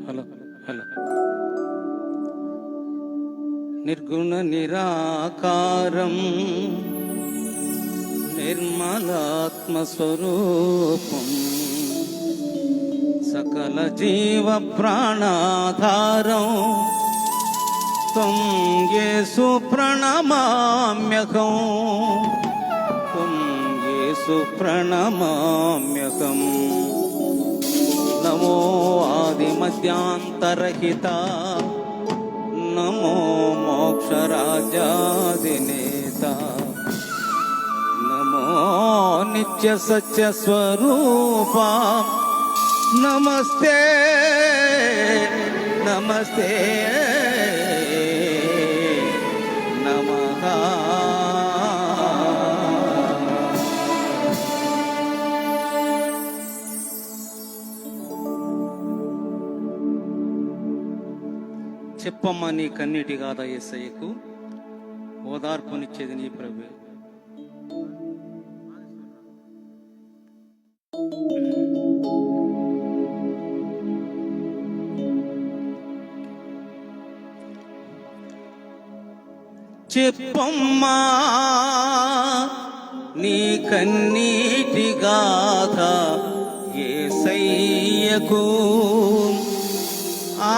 Hello hello. నిర్గుణ నిరాకారం నిర్మలాత్మస్వరూపం సకల జీవ ప్రాణాధారం త్వం యేసు ప్రణమామ్యహం త్వం యేసు ప్రణమామ్యహం. నమో ఆదిమధ్యాంతరహిత నమో మోక్షరాజాదినేత నమో నిత్య సత్య స్వరూప నమస్తే నమస్తే నమః. చెప్పమ్మా నీ కన్నీటి గాథ యేసయ్యకు, ఓదార్పునిచ్చేది నీ ప్రభువే. చెప్పమ్మా నీ కన్నీటి గాథ యేసయ్యకు, ఆ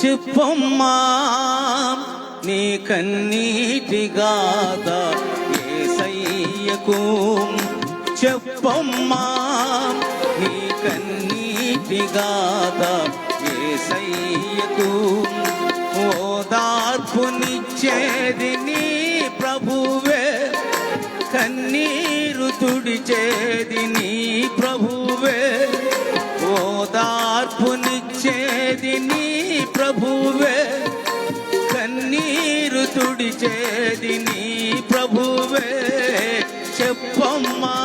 చెప్పమ్మా నీ కన్నీటి గాథ యేసయ్యకు, చెప్పమ్మా నీ కన్నీటి గాథ యేసయ్యకు. ఓదార్పునిచ్చేది నీ ప్రభువే, కన్నీరు తుడిచేది నీ ప్రభువే. ఓదార్పునిచ్చేది నీ ప్రభువే, కన్నీరు తుడిచేది నీ ప్రభువే. చెప్పమ్మా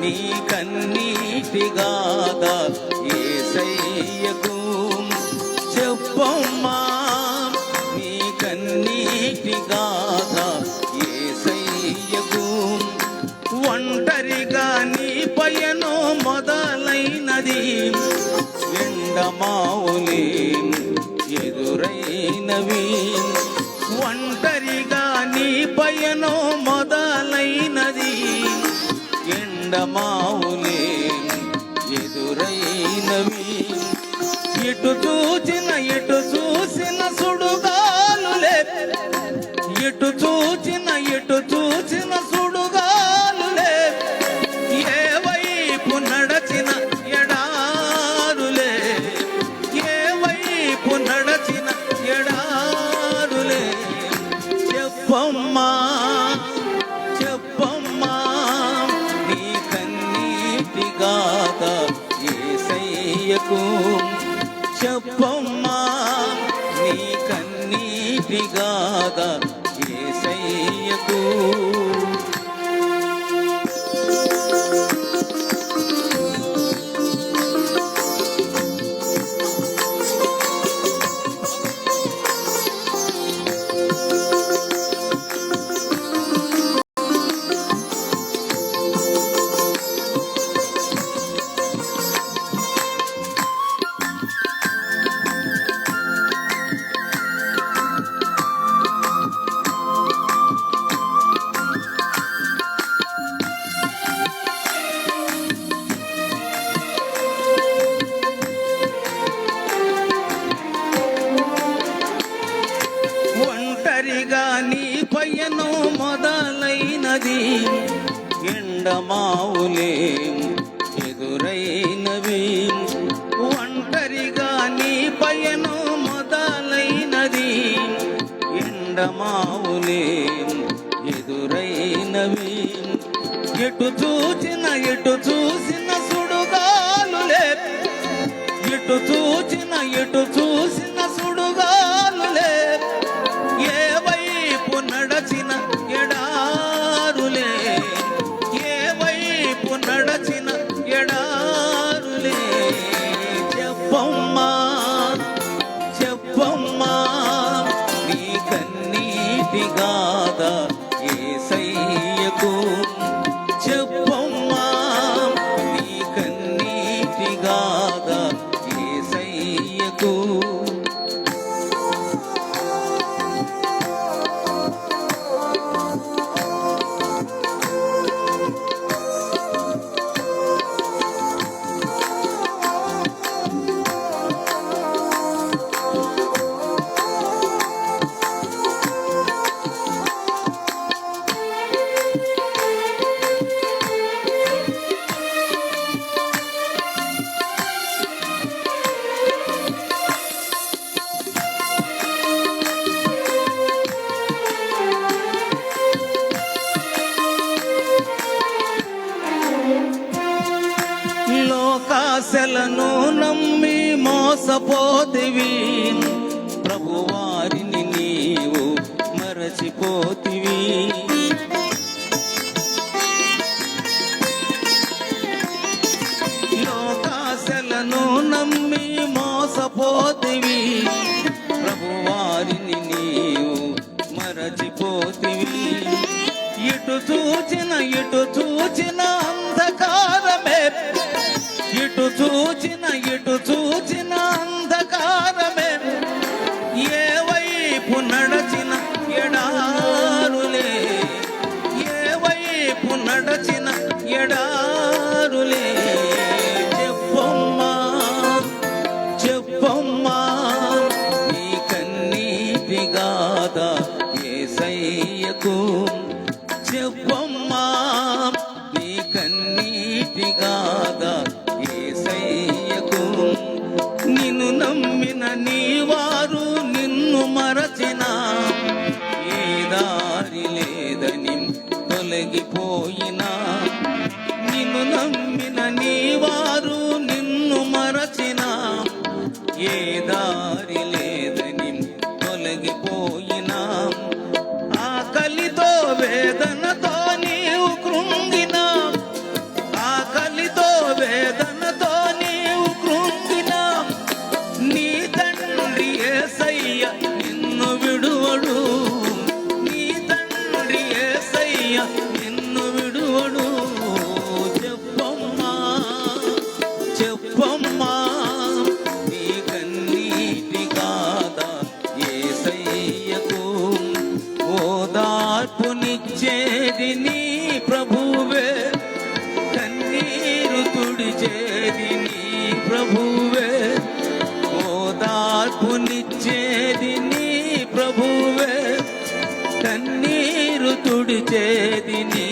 నీ కన్నీటి గాథ యేసయ్యకు, చెప్పమ్మా నీ కన్నీటి గాథ యేసయ్యకు. ఒంటరిగా నీ పయను మొదలైనది, ఎండమావులే ఎదురైనవి. ఒంటరిగా నీ పయను మొదలైనది, ఎండమావులే ఎదురైనవి. ఎటు చూచిన సుడుగాలులే, ఎటు చూచిన సుడుగాలులే. ఏ వైపు నడచిన ఎడారులే, ఏ వైపు నడచిన ఎడారులే. చెప్పమ్మా చెప్పమ్మా నీ కన్నీటి గాథ యేసయ్యకు, చెప్పమ్మా నీ కన్నీటి గాథ యేసయ్యకు. పయనం మొదలైనది, ఎండమావులే ఎదురైనవి. ఒంటరిగా నీ పయనం మొదలైనది, ఎండమావులే ఎదురైనవి. మొదలైనవి ఎటు చూసిన సుడుగాలులే ఎటు చూసిన సుడుగాలులే ఏ వైపు నడచిన ఎడారులే ఏ వైపు నడచిన ఎడారులే చెప్పమ్మా చెప్పమ్మా నీ కన్నీటి గాథ యేసయ్యకు చెప్పమ్మా నీ కన్నీటి గాథ యేసయ్యకు లోకాశలను నమ్మి మోసపోతివి ప్రభువారిని నీవు మరచిపోతివి లోకాశలను నమ్మి మోసపోతివి ప్రభువారిని నీవు మరచిపోతివి ఇటు చూచిన అంధకారమే ఇటు చూచిన అంధకారమే ఏ వైపు నడచిన ఎడారులే ఏ వైపు నడచిన ఎడారులే చెప్పమ్మా చెప్పమ్మా నీ కన్నీటి గాథ యేసయ్యకు చెప్పమ్మా నీ కన్నీటి గాథ యేసయ్యకు నిన్ను నమ్మిన నీ వారు నిన్ను మరచిన ఏ దారి లేదని తొలగిపోయినా నిన్ను నమ్మిన నీ వారు నిన్ను మరచిన ఏ దారి లేదని తొలగిపోయినా ఆకలితో వేదనతో నీవు కృంగిన ఆకలితో వేదనతో నీవు కృంగిన నీ తండ్రి యేసయ్య నిన్ను విడువడు నీ తండ్రి యేసయ్య నిన్ను విడువడు చెప్పమ్మా చెప్పమ్మా నీ కన్నీటి గాథ యేసయ్యకు ఓదార్పునిచ్చేది నీ ప్రభువే కన్నీరు తుడిచేది నీ ప్రభువే ఓదార్పునిచ్చేది నీ ప్రభువే కన్నీరు తుడిచేది నీ